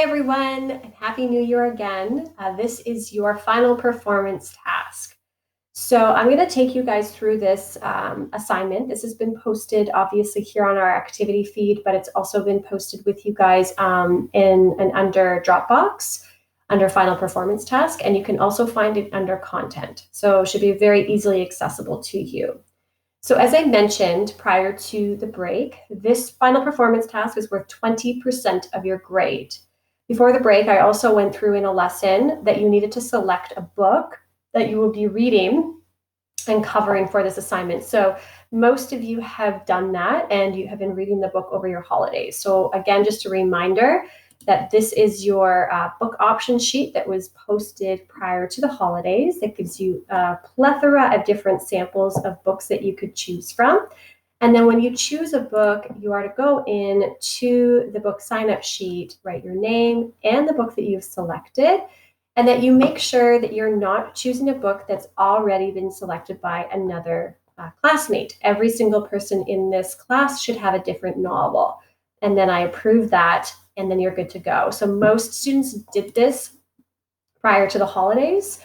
everyone, and Happy New Year again. This is your final performance task. So I'm going to take you guys through this assignment. This has been posted obviously here on our activity feed, but it's also been posted with you guys in and under Dropbox, under final performance task, and you can also find it under content. So it should be very easily accessible to you. So as I mentioned prior to the break, this final performance task is worth 20% of your grade. Before the break, I also went through in a lesson that you needed to select a book that you will be reading and covering for this assignment. So most of you have done that and you have been reading the book over your holidays. So again, just a reminder that this is your book option sheet that was posted prior to the holidays. That gives you a plethora of different samples of books that you could choose from. And then when you choose a book, you are to go in to the book sign-up sheet, write your name and the book that you've selected, and that you make sure that you're not choosing a book that's already been selected by another classmate. Every single person in this class should have a different novel. And then I approve that, and then you're good to go. So most students did this prior to the holidays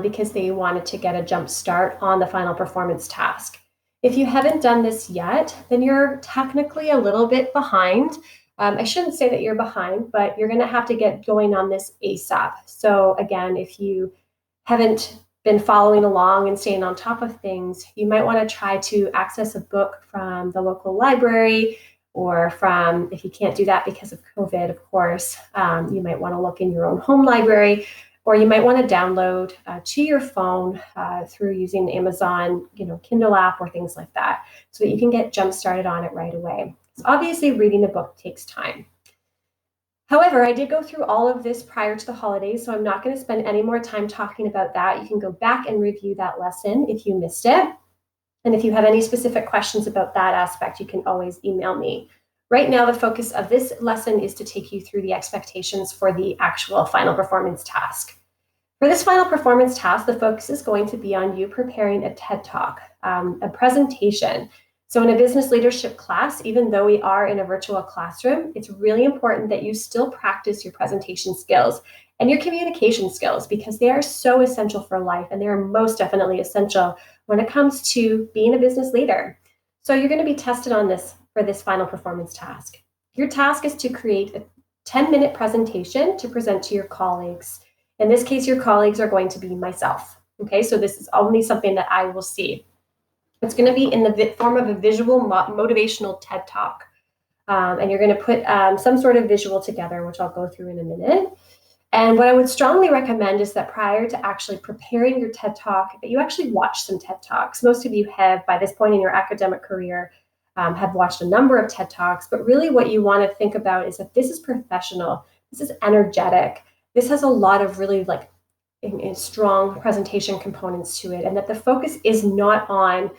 because they wanted to get a jump start on the final performance task. If you haven't done this yet, then you're technically a little bit behind. I shouldn't say that you're behind, but you're going to have to get going on this ASAP. So again, if you haven't been following along and staying on top of things, you might want to try to access a book from the local library, or from, if you can't do that because of COVID, of course, you might want to look in your own home library, or you might want to download to your phone through using Amazon, Kindle app or things like that, so that you can get jump started on it right away. So obviously reading a book takes time. However, I did go through all of this prior to the holidays, so I'm not going to spend any more time talking about that. You can go back and review that lesson if you missed it. And if you have any specific questions about that aspect, you can always email me. Right now, the focus of this lesson is to take you through the expectations for the actual final performance task. For this final performance task, the focus is going to be on you preparing a TED Talk, a presentation. So in a business leadership class, even though we are in a virtual classroom, it's really important that you still practice your presentation skills and your communication skills, because they are so essential for life, and they are most definitely essential when it comes to being a business leader. So you're going to be tested on this for this final performance task. Your task is to create a 10-minute presentation to present to your colleagues. In this case, your colleagues are going to be myself. Okay, so this is only something that I will see. It's going to be in the form of a visual motivational TED Talk. And you're going to put some sort of visual together, which I'll go through in a minute. And what I would strongly recommend is that prior to actually preparing your TED Talk, that you actually watch some TED Talks. Most of you have, by this point in your academic career, have watched a number of TED Talks, but really what you want to think about is that this is professional, this is energetic, this has a lot of really in strong presentation components to it, and that the focus is not on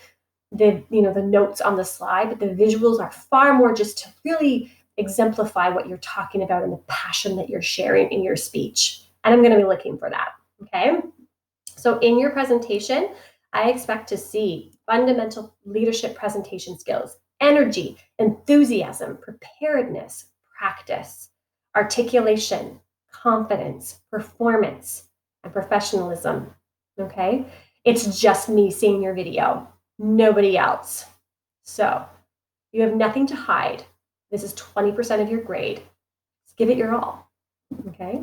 the notes on the slide, but the visuals are far more just to really exemplify what you're talking about and the passion that you're sharing in your speech. And I'm going to be looking for that. Okay. So in your presentation, I expect to see fundamental leadership presentation skills, energy, enthusiasm, preparedness, practice, articulation, confidence, performance, and professionalism. Okay. It's just me seeing your video, nobody else. So you have nothing to hide. This is 20% of your grade. Just give it your all. Okay.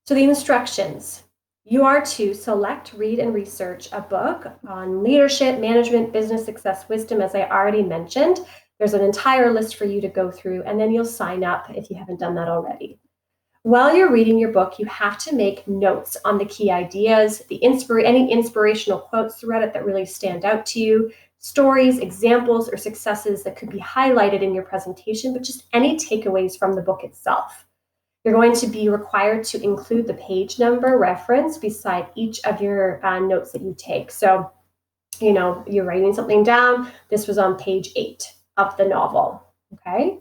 So the instructions. You are to select, read, and research a book on leadership, management, business success, wisdom, as I already mentioned. There's an entire list for you to go through, and then you'll sign up if you haven't done that already. While you're reading your book, you have to make notes on the key ideas, any inspirational quotes throughout it that really stand out to you, stories, examples, or successes that could be highlighted in your presentation, but just any takeaways from the book itself. You're going to be required to include the page number reference beside each of your notes that you take. So, you're writing something down. This was on page 8 of the novel, okay?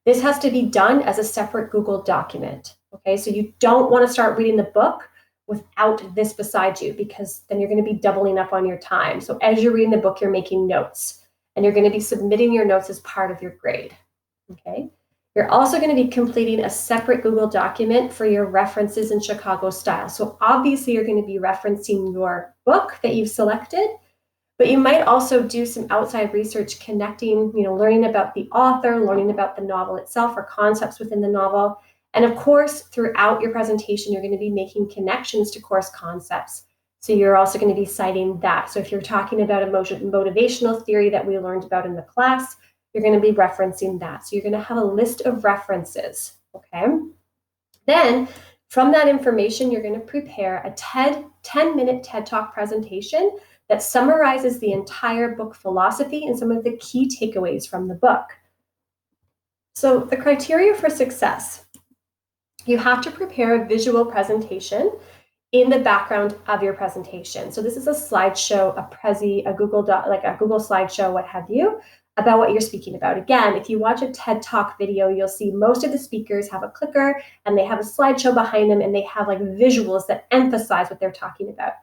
This has to be done as a separate Google document, okay? So you don't want to start reading the book without this beside you, because then you're going to be doubling up on your time. So as you're reading the book, you're making notes, and you're going to be submitting your notes as part of your grade, okay? You're also going to be completing a separate Google document for your references in Chicago style. So obviously you're going to be referencing your book that you've selected, but you might also do some outside research connecting, learning about the author, learning about the novel itself or concepts within the novel. And of course, throughout your presentation, you're going to be making connections to course concepts. So you're also going to be citing that. So if you're talking about motivational theory that we learned about in the class, you're going to be referencing that. So you're going to have a list of references, okay? Then from that information, you're going to prepare a 10-minute TED Talk presentation that summarizes the entire book philosophy and some of the key takeaways from the book. So the criteria for success: you have to prepare a visual presentation in the background of your presentation. So this is a slideshow, a Prezi, a Google Doc, like a Google slideshow, what have you, about what you're speaking about. Again, if you watch a TED Talk video, you'll see most of the speakers have a clicker and they have a slideshow behind them and they have like visuals that emphasize what they're talking about.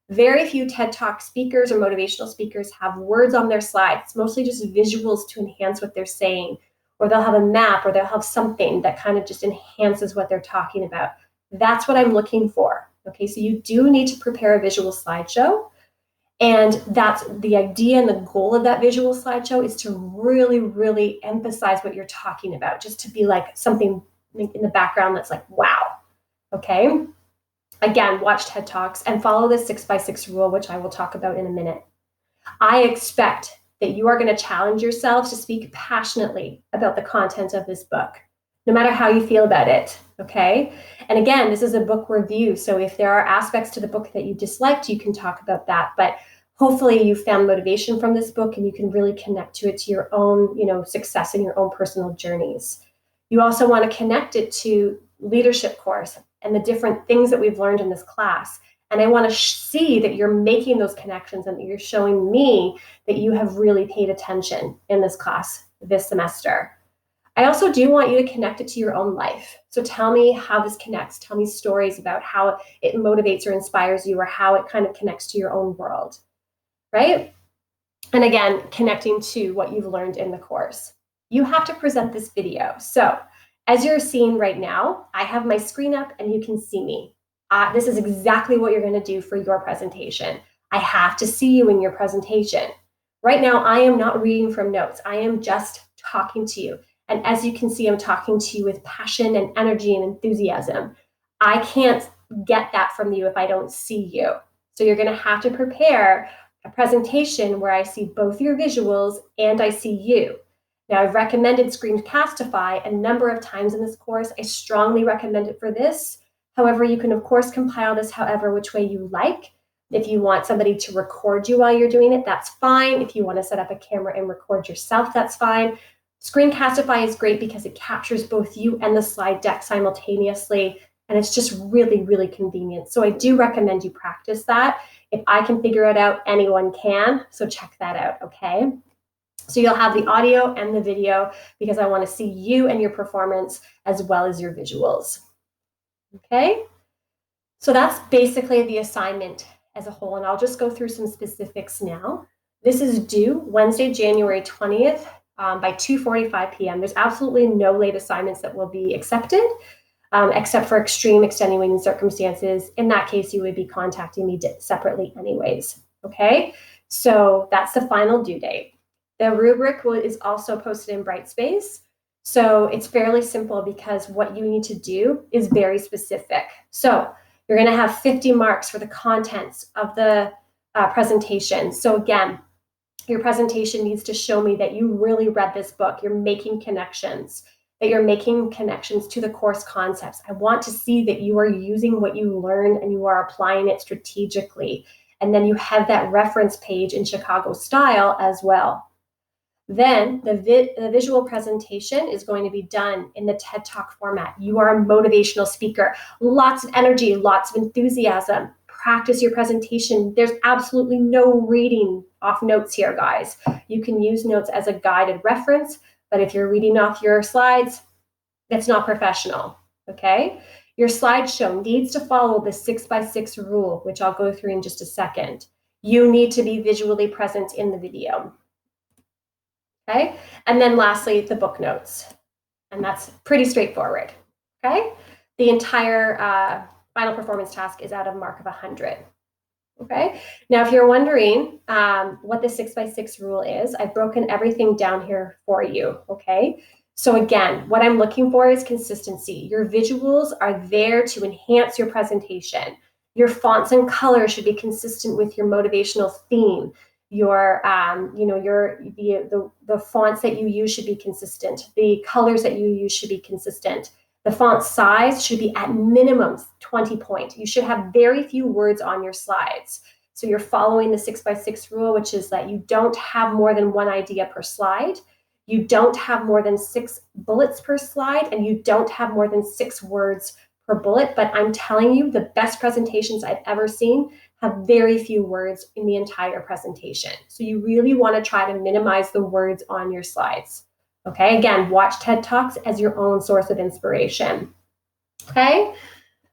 Very few TED Talk speakers or motivational speakers have words on their slides. It's mostly just visuals to enhance what they're saying, or they'll have a map, or they'll have something that kind of just enhances what they're talking about. That's what I'm looking for. Okay, so you do need to prepare a visual slideshow. And that's the idea, and the goal of that visual slideshow is to really, really emphasize what you're talking about, just to be like something in the background that's like, wow. Okay. Again, watch TED Talks and follow the 6x6 rule, which I will talk about in a minute. I expect that you are going to challenge yourselves to speak passionately about the content of this book, no matter how you feel about it, okay? And again, this is a book review, so if there are aspects to the book that you disliked, you can talk about that, but hopefully you found motivation from this book and you can really connect to it, to your own, success in your own personal journeys. You also want to connect it to leadership course and the different things that we've learned in this class. And I want to see that you're making those connections and that you're showing me that you have really paid attention in this class this semester. I also do want you to connect it to your own life. So tell me how this connects. Tell me stories about how it motivates or inspires you, or how it kind of connects to your own world, right? And again, connecting to what you've learned in the course. You have to present this video. So as you're seeing right now, I have my screen up and you can see me. This is exactly what you're going to do for your presentation. I have to see you in your presentation. Right now, I am not reading from notes. I am just talking to you. And as you can see, I'm talking to you with passion and energy and enthusiasm. I can't get that from you if I don't see you. So you're going to have to prepare a presentation where I see both your visuals and I see you. Now, I've recommended Screencastify a number of times in this course. I strongly recommend it for this. However, you can, of course, compile this however which way you like. If you want somebody to record you while you're doing it, that's fine. If you want to set up a camera and record yourself, that's fine. Screencastify is great because it captures both you and the slide deck simultaneously, and it's just really, really convenient. So I do recommend you practice that. If I can figure it out, anyone can. So check that out, okay? So you'll have the audio and the video because I want to see you and your performance as well as your visuals. Okay, so that's basically the assignment as a whole, and I'll just go through some specifics now. This is due Wednesday, January 20th by 2:45 p.m. There's absolutely no late assignments that will be accepted, except for extreme extenuating circumstances. In that case, you would be contacting me separately anyways, okay? So that's the final due date. The rubric is also posted in Brightspace. So it's fairly simple because what you need to do is very specific. So you're going to have 50 marks for the contents of the presentation. So again, your presentation needs to show me that you really read this book. You're making connections, that you're making connections to the course concepts. I want to see that you are using what you learned and you are applying it strategically. And then you have that reference page in Chicago style as well. Then the visual presentation is going to be done in the TED Talk format. You are a motivational speaker, lots of energy, lots of enthusiasm. Practice your presentation. There's absolutely no reading off notes here, guys. You can use notes as a guided reference, but if you're reading off your slides, that's not professional, okay? Your slideshow needs to follow the 6x6 rule, which I'll go through in just a second. You need to be visually present in the video. Okay, and then lastly, the book notes. And that's pretty straightforward, okay? The entire final performance task is out of a mark of 100. Okay, now if you're wondering what the 6x6 rule is, I've broken everything down here for you, okay? So again, what I'm looking for is consistency. Your visuals are there to enhance your presentation. Your fonts and colors should be consistent with your motivational theme. Your, the fonts that you use should be consistent. The colors that you use should be consistent. The font size should be at minimum 20 point. You should have very few words on your slides. So you're following the 6x6 rule, which is that you don't have more than one idea per slide. You don't have more than 6 bullets per slide, and you don't have more than 6 words per bullet. But I'm telling you, the best presentations I've ever seen have very few words in the entire presentation. So you really want to try to minimize the words on your slides. Okay, again, watch TED Talks as your own source of inspiration. Okay,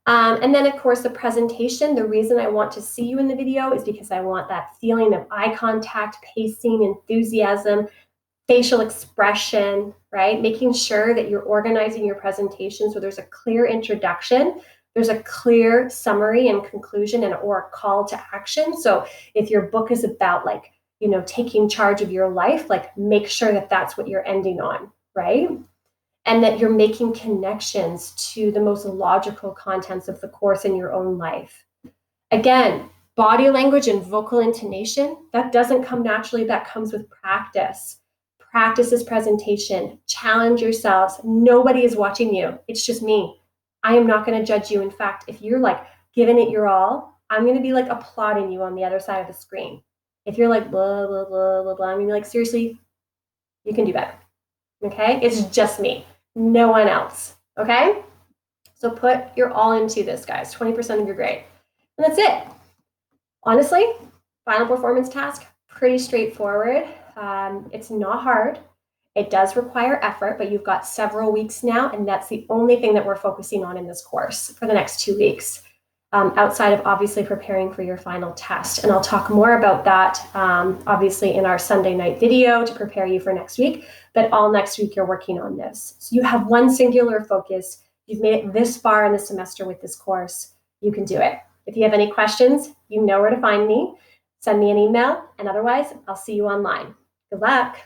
and then of course the presentation, the reason I want to see you in the video is because I want that feeling of eye contact, pacing, enthusiasm, facial expression, right? Making sure that you're organizing your presentation so there's a clear introduction, there's a clear summary and conclusion or a call to action. So if your book is about like, taking charge of your life, like make sure that that's what you're ending on, right? And that you're making connections to the most logical contents of the course in your own life. Again, body language and vocal intonation, that doesn't come naturally, that comes with practice. Practice this presentation, challenge yourselves. Nobody is watching you, it's just me. I am not gonna judge you. In fact, if you're like giving it your all, I'm gonna be like applauding you on the other side of the screen. If you're like blah, blah, blah, blah, blah, I'm gonna be like, seriously, you can do better, okay? It's just me, no one else, okay? So put your all into this, guys, 20% of your grade. And that's it. Honestly, final performance task, pretty straightforward. It's not hard. It does require effort, but you've got several weeks now, and that's the only thing that we're focusing on in this course for the next 2 weeks. Outside of obviously preparing for your final test. And I'll talk more about that obviously in our Sunday night video to prepare you for next week, but all next week you're working on this. So you have one singular focus. You've made it this far in the semester with this course. You can do it. If you have any questions, you know where to find me. Send me an email, and otherwise I'll see you online. Good luck.